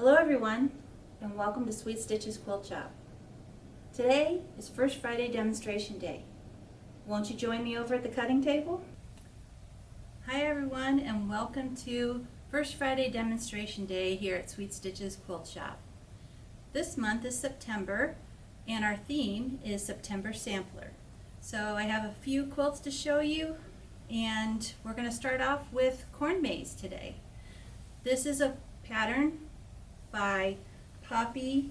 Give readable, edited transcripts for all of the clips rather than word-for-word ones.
Hello everyone, and welcome to Sweet Stitches Quilt Shop. Today is First Friday Demonstration Day. Won't you join me over at the cutting table? Hi everyone, and welcome to First Friday Demonstration Day here at Sweet Stitches Quilt Shop. This month is September, and our theme is September Sampler. So I have a few quilts to show you, and we're going to start off with corn maze today. This is a pattern by Poppy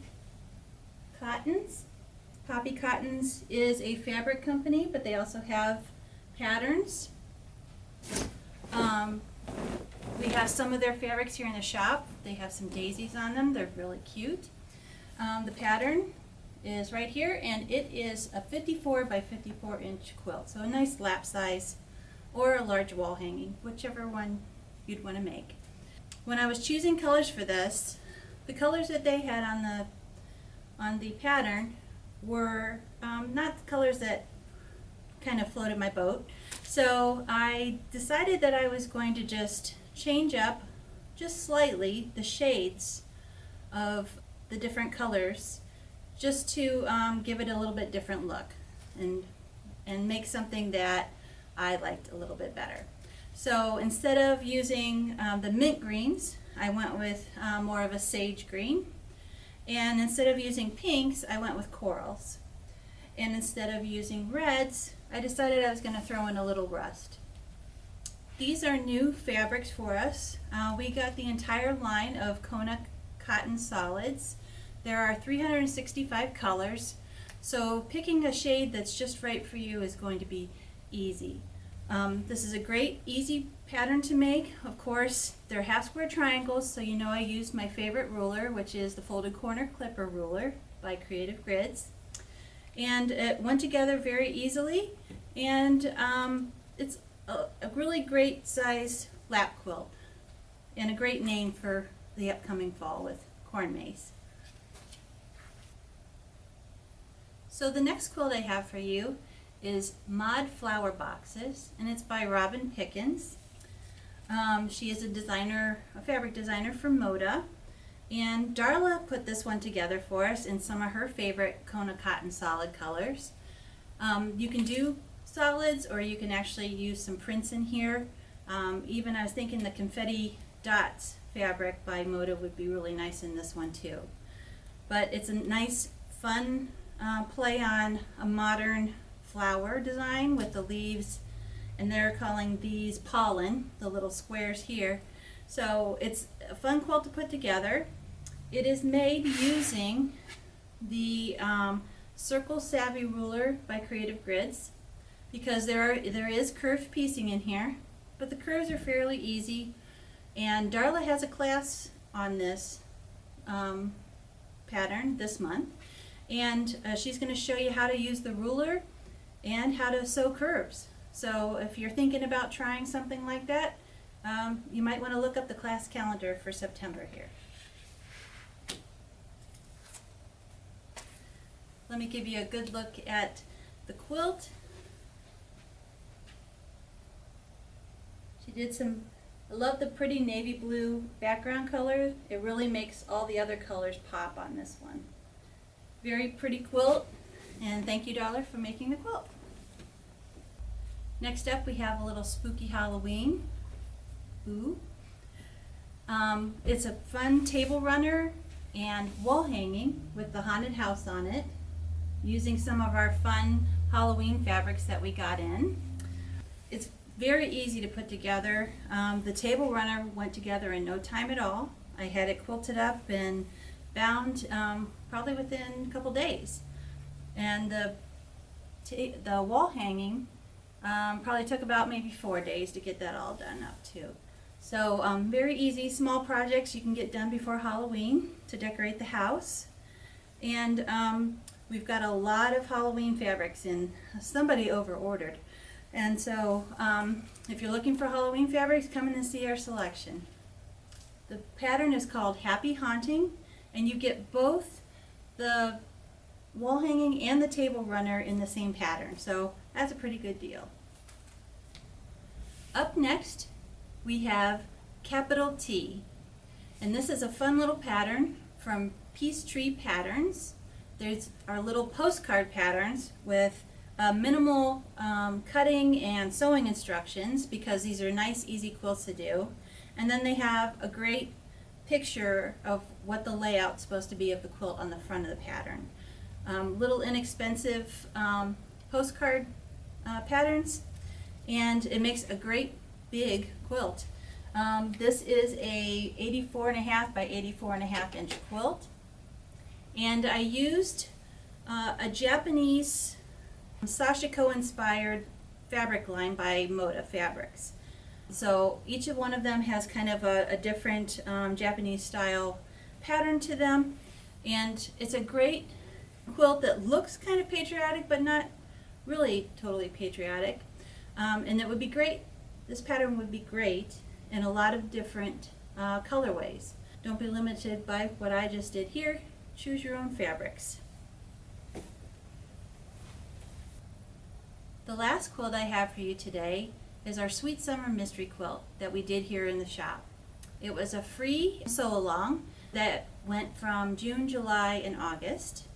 Cottons. Poppy Cottons is a fabric company, but they also have patterns. We have some of their fabrics here in the shop. They have some daisies on them. They're really cute. The pattern is right here, and it is a 54 by 54 inch quilt. So a nice lap size or a large wall hanging, whichever one you'd want to make. When I was choosing colors for this, the colors that they had on the pattern were not the colors that kind of floated my boat. So I decided that I was going to just change up just slightly the shades of the different colors, just to give it a little bit different look and make something that I liked a little bit better. So instead of using the mint greens, I went with more of a sage green. And instead of using pinks, I went with corals. And instead of using reds, I decided I was going to throw in a little rust. These are new fabrics for us. We got the entire line of Kona cotton solids. There are 365 colors, so picking a shade that's just right for you is going to be easy. This is a great, easy pattern to make. Of course, they're half square triangles, so you know I used my favorite ruler, which is the Folded Corner Clipper ruler by Creative Grids. And it went together very easily, and it's a really great size lap quilt, and a great name for the upcoming fall with corn maze. So the next quilt I have for you is Mod Flower Boxes, and it's by Robin Pickens. She is a fabric designer from Moda, and Darla put this one together for us in some of her favorite Kona cotton solid colors. You can do solids, or you can actually use some prints in here. Even I was thinking the confetti dots fabric by Moda would be really nice in this one too. But it's a nice, fun play on a modern flower design with the leaves, and they're calling these pollen, the little squares here. So it's a fun quilt to put together. It is made using the Circle Savvy ruler by Creative Grids, because there is curved piecing in here, but the curves are fairly easy. And Darla has a class on this pattern this month, and she's going to show you how to use the ruler and how to sew curves. So if you're thinking about trying something like that, you might want to look up the class calendar for September here. Let me give you a good look at the quilt. She did I love the pretty navy blue background color. It really makes all the other colors pop on this one. Very pretty quilt, and thank you, Darla, for making the quilt. Next up, we have a little spooky Halloween. Ooh. It's a fun table runner and wall hanging with the haunted house on it, using some of our fun Halloween fabrics that we got in. It's very easy to put together. The table runner went together in no time at all. I had it quilted up and bound probably within a couple days. And the wall hanging probably took about maybe 4 days to get that all done up too. So very easy, small projects you can get done before Halloween to decorate the house. And we've got a lot of Halloween fabrics in. Somebody over ordered. And so if you're looking for Halloween fabrics, come in and see our selection. The pattern is called Happy Haunting, and you get both the wall hanging and the table runner in the same pattern, so that's a pretty good deal. Up next we have Capital T, And this is a fun little pattern from Peace Tree Patterns. There's our little postcard patterns with minimal cutting and sewing instructions, because these are nice, easy quilts to do. And then they have a great picture of what the layout's supposed to be of the quilt on the front of the pattern. Little inexpensive postcard patterns, and it makes a great big quilt. This is a 84.5 by 84.5 inch quilt, and I used a Japanese Sashiko inspired fabric line by Moda Fabrics. So each of one of them has kind of a different Japanese style pattern to them, and it's a great quilt that looks kind of patriotic but not really totally patriotic. And it would be great, this pattern would be great in a lot of different colorways. Don't be limited by what I just did here. Choose your own fabrics. The last quilt I have for you today is our Sweet Summer Mystery Quilt that we did here in the shop. It was a free sew along that went from June, July, and August.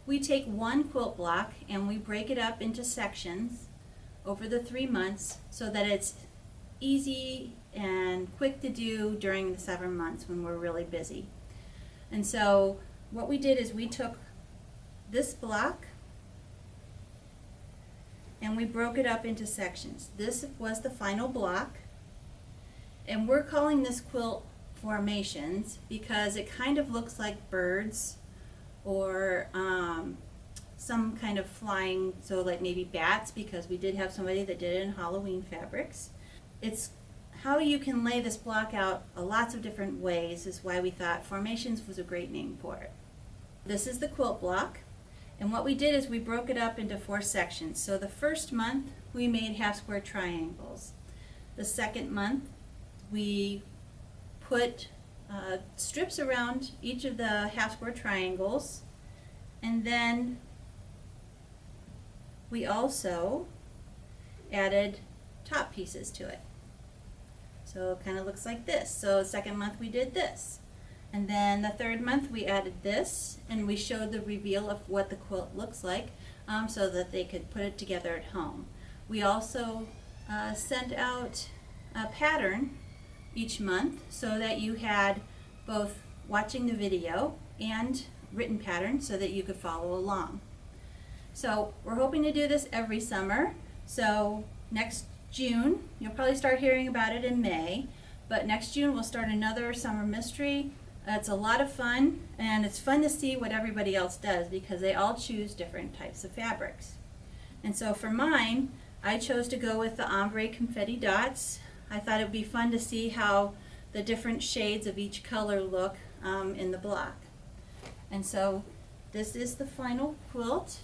We take one quilt block and we break it up into sections over the 3 months so that it's easy and quick to do during the 7 months when we're really busy. And so what we did is we took this block and we broke it up into sections. This was the final block, and we're calling this quilt formations because it kind of looks like birds or some kind of flying, so like maybe bats, because we did have somebody that did it in Halloween fabrics. It's how you can lay this block out lots of different ways is why we thought formations was a great name for it. This is the quilt block, and what we did is we broke it up into 4 sections. So the first month we made half square triangles. The second month we put strips around each of the half square triangles, and then we also added top pieces to it. So it kind of looks like this. So the second month we did this. And then the third month we added this, and we showed the reveal of what the quilt looks like so that they could put it together at home. We also sent out a pattern each month so that you had both watching the video and written pattern so that you could follow along. So we're hoping to do this every summer. So next June, you'll probably start hearing about it in May, but next June we'll start another summer mystery. It's a lot of fun, and it's fun to see what everybody else does because they all choose different types of fabrics. And so for mine, I chose to go with the ombre confetti dots. I thought it would be fun to see how the different shades of each color look in the block. And so this is the final quilt.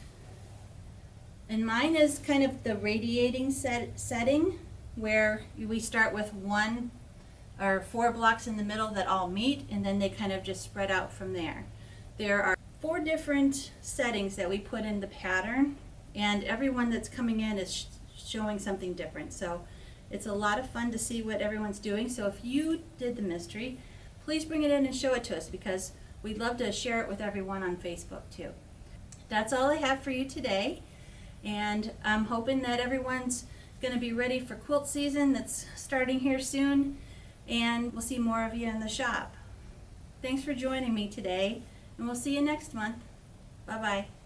And mine is kind of the radiating setting where we start with 1 or 4 blocks in the middle that all meet, and then they kind of just spread out from there. There are 4 different settings that we put in the pattern, and everyone that's coming in is showing something different. So it's a lot of fun to see what everyone's doing. So if you did the mystery, please bring it in and show it to us, because we'd love to share it with everyone on Facebook too. That's all I have for you today, and I'm hoping that everyone's going to be ready for quilt season that's starting here soon, and we'll see more of you in the shop. Thanks for joining me today, and we'll see you next month. Bye-bye.